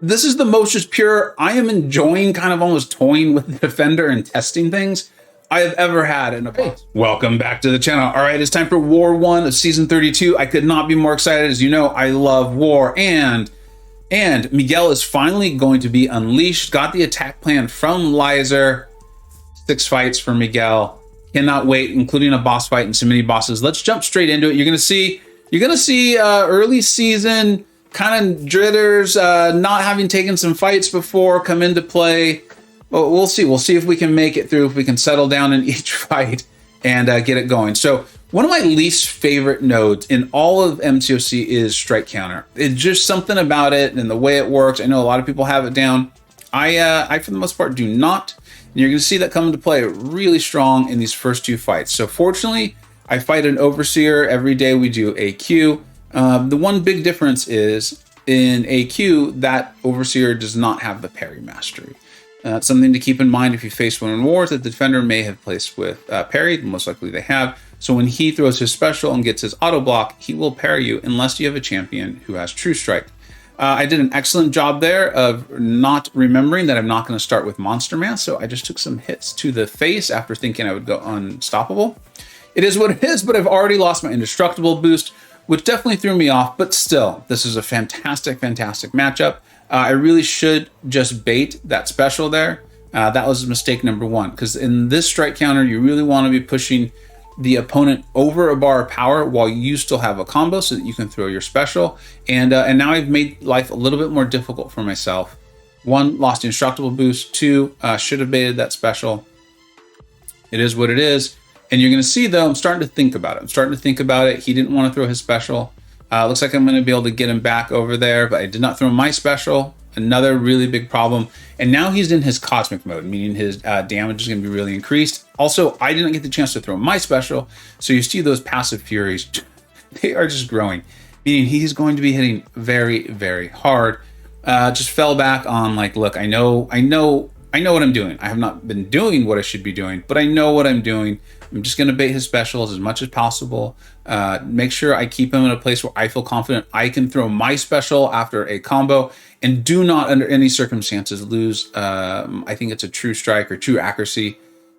This is the most just pure, I am enjoying kind of almost toying with the defender and testing things I have ever had in a box. Welcome back to the channel. All right, it's time for War 1 of Season 32. I could not be more excited. As you know, I love War, and Miguel is finally going to be unleashed. Got the attack plan from Lizer. 6 fights for Miguel. Cannot wait, including a boss fight and some mini bosses. Let's jump straight into it. You're gonna see early season kind of dritters, not having taken some fights before, come into play. Well, we'll see. We'll see if we can make it through, if we can settle down in each fight and get it going. So one of my least favorite nodes in all of MCoC is strike counter. It's just something about it and the way it works. I know a lot of people have it down. I for the most part do not. And you're going to see that come into play really strong in these first 2 fights. So fortunately, I fight an Overseer every day. We do AQ. The one big difference is in AQ, that Overseer does not have the parry mastery. That's something to keep in mind if you face one in wars that the defender may have placed with parry. Most likely they have. So when he throws his special and gets his auto block, he will parry you unless you have a champion who has True Strike. I did an excellent job there of not remembering that I'm not going to start with Monster Mass, so I just took some hits to the face after thinking I would go unstoppable. It is what it is, but I've already lost my indestructible boost, which definitely threw me off, but still, this is a fantastic, fantastic matchup. I really should just bait that special there. That was mistake number 1, because in this strike counter, you really want to be pushing the opponent over a bar of power while you still have a combo so that you can throw your special. And now I've made life a little bit more difficult for myself. 1, lost the indestructible boost. 2, should have baited that special. It is what it is. And you're going to see, though, I'm starting to think about it. He didn't want to throw his special. Looks like I'm going to be able to get him back over there, but I did not throw my special. Another really big problem. And now he's in his cosmic mode, meaning his damage is going to be really increased. Also, I didn't get the chance to throw my special. So you see those passive furies. They are just growing, meaning he's going to be hitting very, very hard. Just fell back on like, look, I know what I'm doing. I have not been doing what I should be doing, but I know what I'm doing. I'm just going to bait his specials as much as possible. Make sure I keep him in a place where I feel confident I can throw my special after a combo, and do not under any circumstances lose, I think it's a true strike or true accuracy.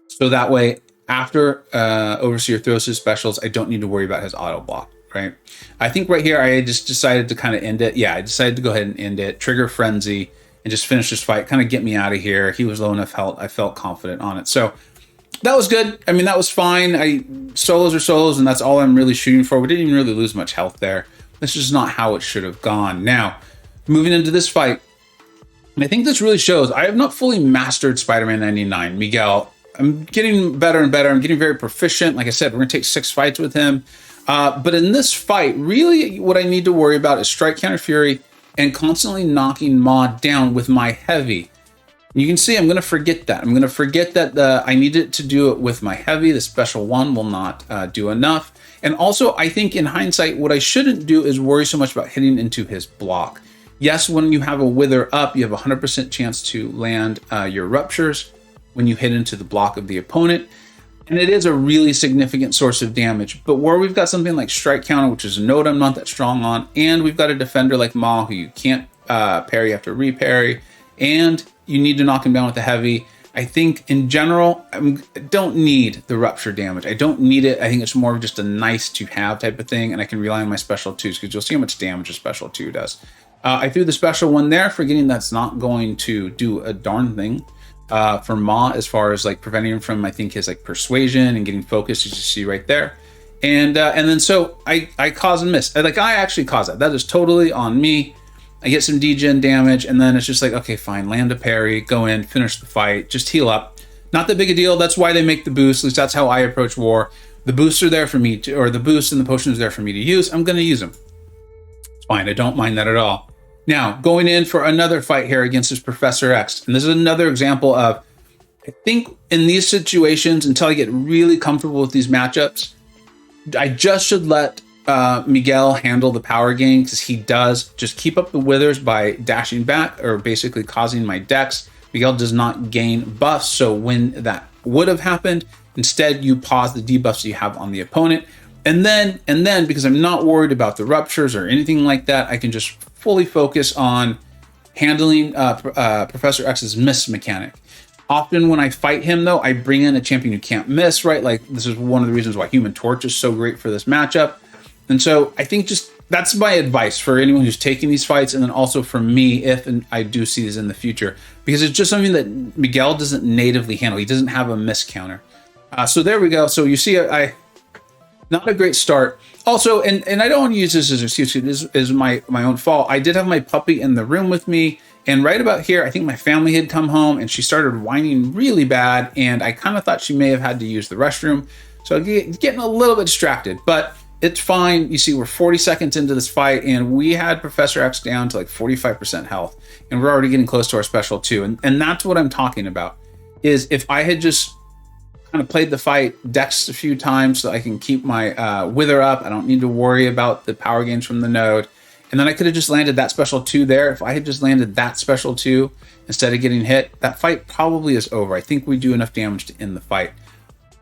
So that way, after Overseer throws his specials, I don't need to worry about his auto block, right? I think right here, I just decided to kind of end it. Yeah, I decided to go ahead and end it, trigger Frenzy, and just finish this fight, kind of get me out of here. He was low enough health, I felt confident on it. So that was good. I mean, that was fine. Solos are solos, and that's all I'm really shooting for. We didn't even really lose much health there. This is not how it should have gone. Now, moving into this fight, and I think this really shows, I have not fully mastered Spider-Man 99. Miguel, I'm getting better and better. I'm getting very proficient. Like I said, we're going to take 6 fights with him. But in this fight, really what I need to worry about is Strike Counter Fury and constantly knocking Mod down with my heavy. You can see I'm going to forget that. I'm going to forget that I needed to do it with my heavy. The special 1 will not do enough. And also, I think in hindsight, what I shouldn't do is worry so much about hitting into his block. Yes, when you have a Wither up, you have a 100% chance to land your Ruptures when you hit into the block of the opponent. And it is a really significant source of damage. But where we've got something like Strike Counter, which is a node I'm not that strong on, and we've got a defender like Ma who you can't parry after reparry, and you need to knock him down with a heavy. I think in general, I don't need the Rupture damage. I don't need it. I think it's more of just a nice to have type of thing, and I can rely on my special 2s because you'll see how much damage a special 2 does. I threw the special 1 there, forgetting that's not going to do a darn thing for Ma as far as like preventing him from, I think, his like persuasion and getting focused, as you see right there. And then so I cause and miss. Like I actually cause that. That is totally on me. I get some degen damage, and then it's just like, okay, fine, land a parry, go in, finish the fight, just heal up. Not that big a deal. That's why they make the boost. At least that's how I approach war. The boosts are there for me to, or the boost and the potion is there for me to use. I'm going to use them. It's fine. I don't mind that at all. Now, going in for another fight here against this Professor X. And this is another example of, I think in these situations, until I get really comfortable with these matchups, I just should let Miguel handle the power gain, because he does just keep up the withers by dashing back or basically causing my dex. Miguel does not gain buffs, so when that would have happened, instead you pause the debuffs you have on the opponent, and then because I'm not worried about the ruptures or anything like that, I can just fully focus on handling Professor X's miss mechanic. Often when I fight him, though, I bring in a champion who can't miss, right? Like, this is one of the reasons why Human Torch is so great for this matchup. And so I think just that's my advice for anyone who's taking these fights, and then also for me if and I do see this in the future, because it's just something that Miguel doesn't natively handle. He doesn't have a miss counter. So there we go. So you see, I not a great start. Also, and I don't want to use this as an excuse. It is my own fault. I did have my puppy in the room with me, and right about here, I think my family had come home, and she started whining really bad, and I kind of thought she may have had to use the restroom. So getting a little bit distracted, but it's fine. You see, we're 40 seconds into this fight, and we had Professor X down to like 45% health, and we're already getting close to our special 2. And that's what I'm talking about, is if I had just kind of played the fight, dexed a few times so I can keep my wither up. I don't need to worry about the power gains from the node. And then I could have just landed that special 2 there. If I had just landed that special 2 instead of getting hit, that fight probably is over. I think we do enough damage to end the fight.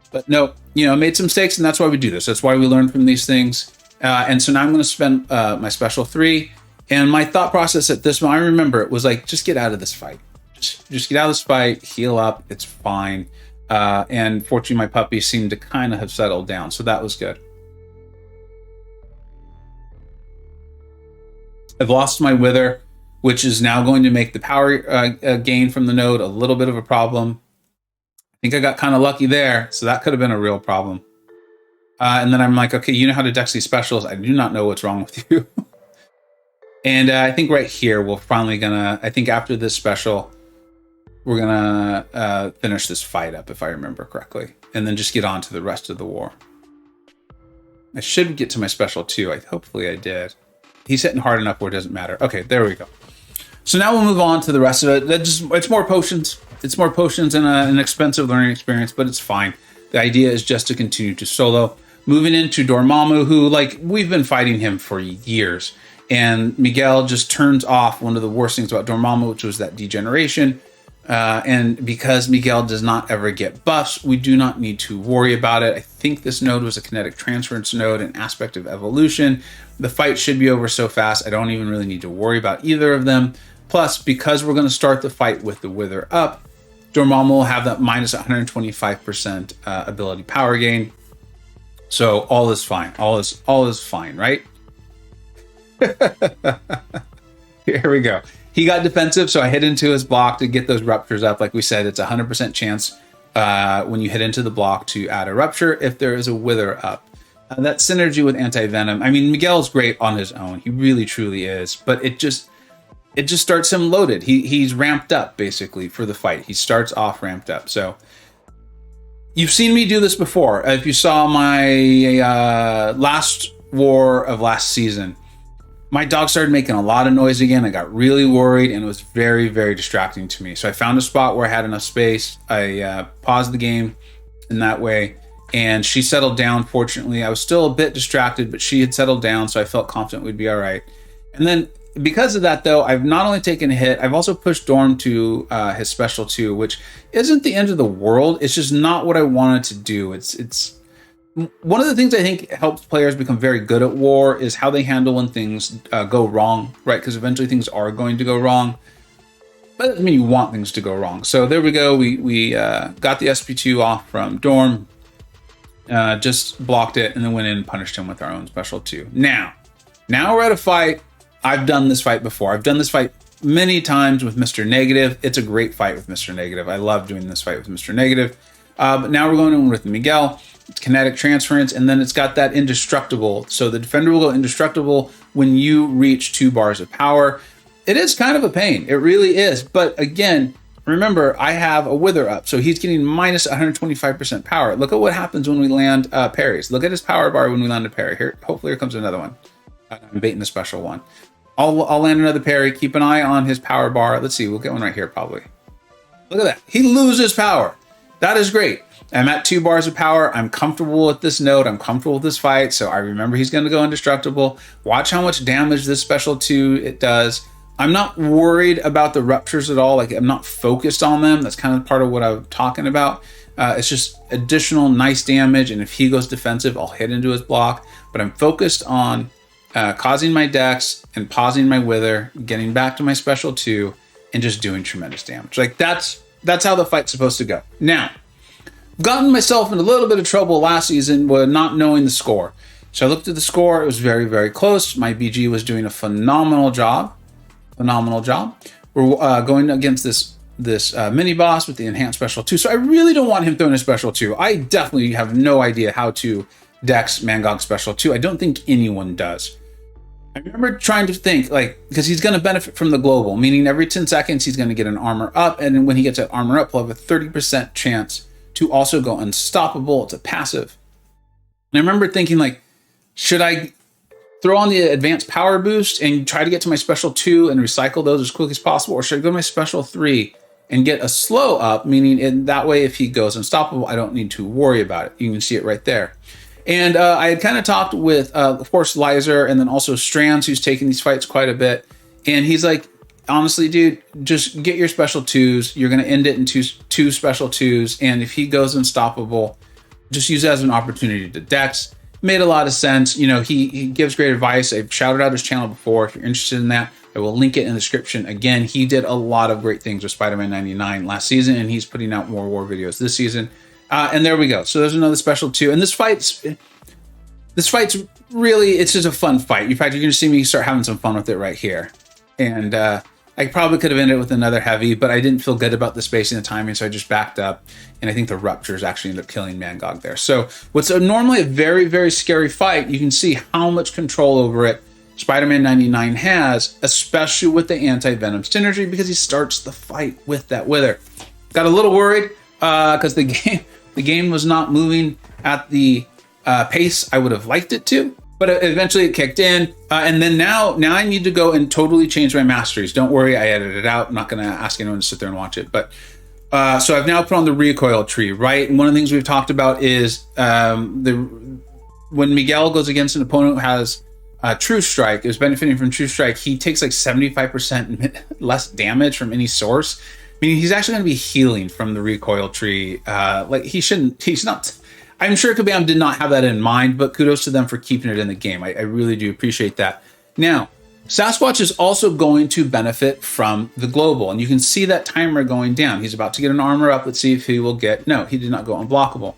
But no, made some mistakes, and that's why we do this. That's why we learn from these things. And so now I'm going to spend my special 3. And my thought process at this moment, I remember it was like, just get out of this fight. Just get out of this fight, heal up, it's fine. And fortunately, my puppy seemed to kind of have settled down, so that was good. I've lost my wither, which is now going to make the power gain from the node a little bit of a problem. I think I got kind of lucky there, so that could have been a real problem. And then I'm like, okay, you know how to dex these specials. I do not know what's wrong with you. And I think right here, we're finally gonna, I think after this special, we're gonna finish this fight up, if I remember correctly, and then just get on to the rest of the war. I should get to my special 2. Hopefully I did. He's hitting hard enough where it doesn't matter. Okay, there we go. So now we'll move on to the rest of it. It's more potions. It's more potions and an expensive learning experience, but it's fine. The idea is just to continue to solo. Moving into Dormammu, who, like, we've been fighting him for years. And Miguel just turns off one of the worst things about Dormammu, which was that degeneration. And because Miguel does not ever get buffs, we do not need to worry about it. I think this node was a kinetic transference node, an aspect of evolution. The fight should be over so fast, I don't even really need to worry about either of them. Plus, because we're going to start the fight with the wither up, Dormammu will have that minus 125% ability power gain. So all is fine. All is fine, right? Here we go. He got defensive, so I hit into his block to get those ruptures up. Like we said, it's a 100% chance when you hit into the block to add a rupture if there is a wither up. That synergy with anti-venom. I mean, Miguel's great on his own. He really, truly is. But it just starts him loaded. He's ramped up, basically, for the fight. He starts off ramped up. So you've seen me do this before. If you saw my last war of last season, my dog started making a lot of noise again. I got really worried, and it was very, very distracting to me. So I found a spot where I had enough space. I paused the game in that way, and she settled down, fortunately. I was still a bit distracted, but she had settled down, so I felt confident we'd be all right. And then because of that, though, I've not only taken a hit, I've also pushed Dorm to his special 2, which isn't the end of the world. It's just not what I wanted to do. It's one of the things I think helps players become very good at war is how they handle when things go wrong, right? Because eventually things are going to go wrong. But that doesn't mean you want things to go wrong. So there we go. We got the SP2 off from Dorm, just blocked it, and then went in and punished him with our own special 2. Now we're at a fight. I've done this fight before. I've done this fight many times with Mr. Negative. It's a great fight with Mr. Negative. I love doing this fight with Mr. Negative. But now we're going in with Miguel. It's kinetic transference, and then it's got that indestructible. So the defender will go indestructible when you reach 2 bars of power. It is kind of a pain. It really is. But again, remember, I have a wither up. So he's getting minus 125% power. Look at what happens when we land parries. Look at his power bar when we land a parry. Here, hopefully here comes another one. I'm baiting the special one. I'll land another parry. Keep an eye on his power bar. Let's see. We'll get one right here probably. Look at that. He loses power. That is great. I'm at 2 bars of power. I'm comfortable with this node. I'm comfortable with this fight. So I remember he's going to go indestructible. Watch how much damage this special 2 it does. I'm not worried about the ruptures at all. Like, I'm not focused on them. That's kind of part of what I'm talking about. It's just additional nice damage. And if he goes defensive, I'll hit into his block. But I'm focused on causing my dex and pausing my wither, getting back to my special 2, and just doing tremendous damage. Like that's how the fight's supposed to go. Now, I've gotten myself in a little bit of trouble last season with not knowing the score. So I looked at the score. It was very, very close. My BG was doing a phenomenal job. We're going against this mini boss with the enhanced special 2. So I really don't want him throwing a special 2. I definitely have no idea how to dex Mangog special 2. I don't think anyone does. I remember trying to think, like, because he's going to benefit from the global, meaning every 10 seconds he's going to get an armor up, and when he gets that armor up, he'll have a 30% chance to also go unstoppable. It's a passive. And I remember thinking, like, should I throw on the advanced power boost and try to get to my special 2 and recycle those as quick as possible, or should I go to my special 3 and get a slow up, meaning in that way if he goes unstoppable, I don't need to worry about it. You can see it right there. And I had kind of talked with, of course, Lizer, and then also Strands, who's taking these fights quite a bit. And he's like, honestly, dude, just get your special 2s. You're going to end it in two special 2s. And if he goes unstoppable, just use it as an opportunity to dex. Made a lot of sense. You know, he gives great advice. I've shouted out his channel before. If you're interested in that, I will link it in the description. Again, he did a lot of great things with Spider-Man 99 last season, and he's putting out more war videos this season. And there we go. So there's another special 2. And this fight's really, it's just a fun fight. In fact, you're going to see me start having some fun with it right here. And I probably could have ended it with another heavy, but I didn't feel good about the spacing and the timing, so I just backed up. And I think the ruptures actually ended up killing Mangog there. So what's normally a very, very scary fight, you can see how much control over it Spider-Man 99 has, especially with the anti-venom synergy, because he starts the fight with that wither. Got a little worried because the game was not moving at the pace I would have liked it to. But eventually it kicked in. And then now I need to go and totally change my masteries. Don't worry, I edited it out. I'm not going to ask anyone to sit there and watch it. But so I've now put on the recoil tree, right? And one of the things we've talked about is when Miguel goes against an opponent who has True Strike, is benefiting from True Strike, he takes like 75% less damage from any source. Meaning he's actually going to be healing from the recoil tree. Like he's not... I'm sure Kabam did not have that in mind, but kudos to them for keeping it in the game. I really do appreciate that. Now, Sasquatch is also going to benefit from the global, and you can see that timer going down. He's about to get an armor up. Let's see if he will get... No, he did not go unblockable.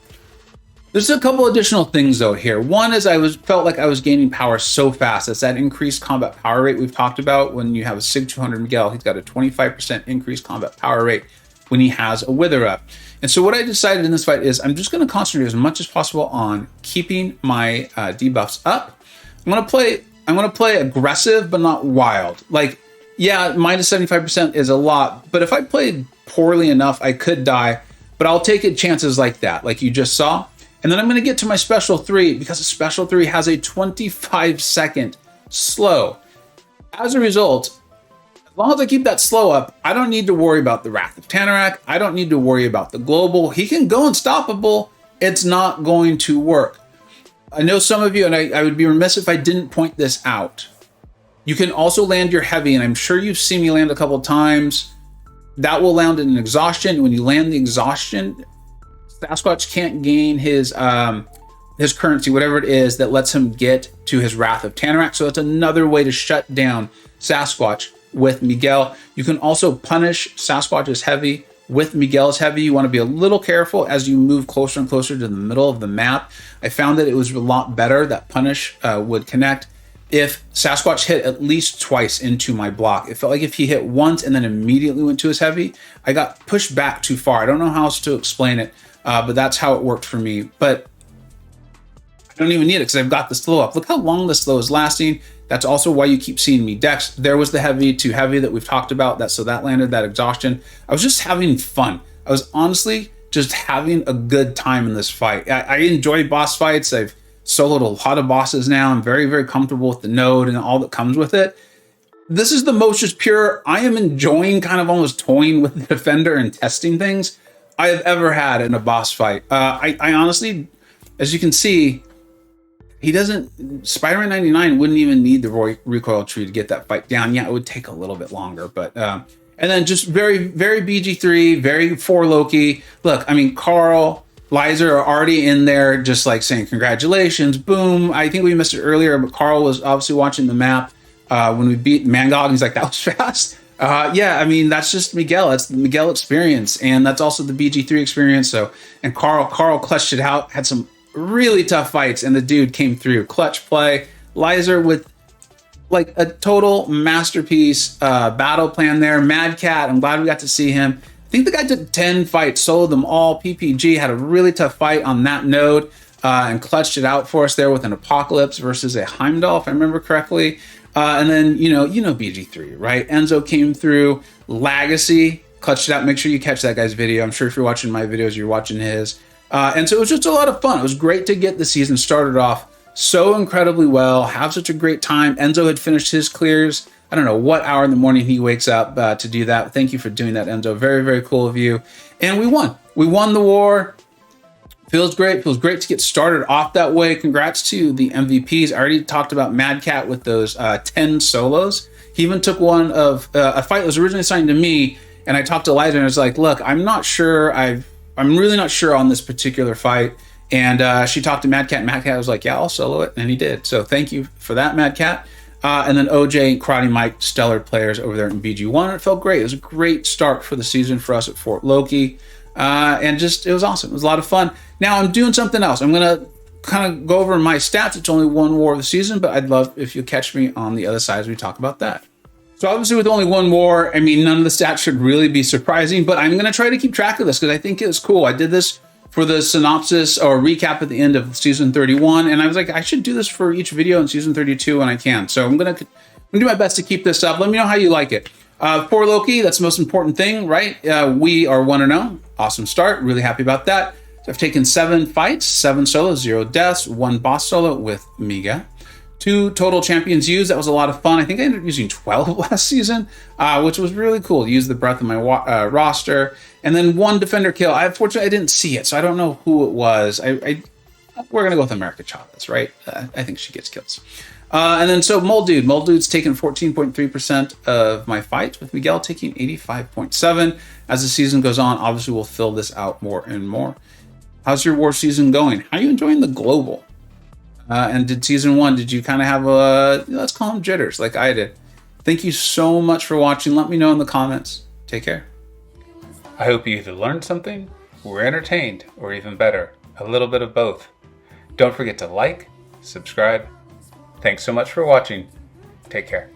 There's a couple additional things, though, here. One is felt like I was gaining power so fast. That's that increased combat power rate we've talked about. When you have a Sig 200 Miguel, he's got a 25% increased combat power rate when he has a Wither up. And so what I decided in this fight is I'm just going to concentrate as much as possible on keeping my debuffs up. I'm going to play aggressive, but not wild. Like, yeah, minus 75% is a lot, but if I played poorly enough, I could die, but I'll take it chances like that, like you just saw. And then I'm going to get to my special 3 because a special 3 has a 25-second slow. As a result, as long as I keep that slow up, I don't need to worry about the Wrath of Tanarak. I don't need to worry about the global. He can go unstoppable. It's not going to work. I know some of you, and I would be remiss if I didn't point this out. You can also land your heavy, and I'm sure you've seen me land a couple times. That will land in an exhaustion. When you land the exhaustion, Sasquatch can't gain his currency, whatever it is, that lets him get to his Wrath of Tanarak. So that's another way to shut down Sasquatch with Miguel. You can also punish Sasquatch's heavy with Miguel's heavy. You want to be a little careful as you move closer and closer to the middle of the map. I found that it was a lot better that punish would connect if Sasquatch hit at least twice into my block. It felt like if he hit once and then immediately went to his heavy, I got pushed back too far. I don't know how else to explain it, but that's how it worked for me. But I don't even need it because I've got the slow up. Look how long the slow is lasting. That's also why you keep seeing me dex. There was the heavy to heavy that we've talked about. So that landed that exhaustion. I was just having fun. I was honestly just having a good time in this fight. I enjoy boss fights. I've soloed a lot of bosses now. I'm very, very comfortable with the node and all that comes with it. This is the most just pure, I am enjoying kind of almost toying with the defender and testing things I have ever had in a boss fight. I honestly, as you can see, he doesn't, Spider-Man 99 wouldn't even need the recoil tree to get that fight down. Yeah, it would take a little bit longer, but, and then just very, very BG3, very 4 Loki. Look, I mean, Carl, Liza are already in there just like saying congratulations, boom. I think we missed it earlier, but Carl was obviously watching the map when we beat Mangog. He's like, that was fast. Yeah, I mean, that's just Miguel. That's the Miguel experience, and that's also the BG3 experience. So, and Carl clutched it out, had some really tough fights, and the dude came through. Clutch play. Liza with like a total masterpiece battle plan there. Mad Cat, I'm glad we got to see him. I think the guy took 10 fights, soloed them all. PPG had a really tough fight on that node and clutched it out for us there with an Apocalypse versus a Heimdall, if I remember correctly. And then, you know BG3, right? Enzo came through. Legacy, clutched it out. Make sure you catch that guy's video. I'm sure if you're watching my videos, you're watching his. And so it was just a lot of fun. It was great to get the season started off so incredibly well, have such a great time. Enzo had finished his clears. I don't know what hour in the morning he wakes up to do that. Thank you for doing that, Enzo. Very, very cool of you. And we won. We won the war. Feels great. Feels great to get started off that way. Congrats to the MVPs. I already talked about Mad Cat with those 10 solos. He even took one of a fight that was originally assigned to me, and I talked to Liza, and I was like, look, I'm not sure. I'm really not sure on this particular fight. And she talked to Mad Cat. Mad Cat was like, yeah, I'll solo it. And he did. So thank you for that, Mad Cat. And then OJ, Karate Mike, stellar players over there in BG1. It felt great. It was a great start for the season for us at Fort Loki. And just, it was awesome. It was a lot of fun. Now I'm doing something else. I'm going to kind of go over my stats. It's only one war of the season, but I'd love if you catch me on the other side as we talk about that. So obviously with only one war, I mean, none of the stats should really be surprising, but I'm going to try to keep track of this because I think it was cool. I did this for the synopsis or recap at the end of season 31. And I was like, I should do this for each video in season 32 when I can. So I'm going to do my best to keep this up. Let me know how you like it. For Loki, that's the most important thing, right? We are 1-0. Awesome start. Really happy about that. So I've taken 7 fights, 7 solos, 0 deaths, 1 boss solo with Miguel. 2 total champions used. That was a lot of fun. I think I ended up using 12 last season, which was really cool to use the breadth of my roster. And then 1 defender kill. Unfortunately, I didn't see it, so I don't know who it was. We're going to go with America Chavez, right? I think she gets kills. And then so Mold Dude's taken 14.3% of my fights, with Miguel taking 85.7%. As the season goes on, obviously we'll fill this out more and more. How's your war season going? How are you enjoying the global? And did season 1, did you kind of have let's call them jitters like I did? Thank you so much for watching. Let me know in the comments. Take care. I hope you either learned something, were entertained, or even better, a little bit of both. Don't forget to like, subscribe. Thanks so much for watching. Take care.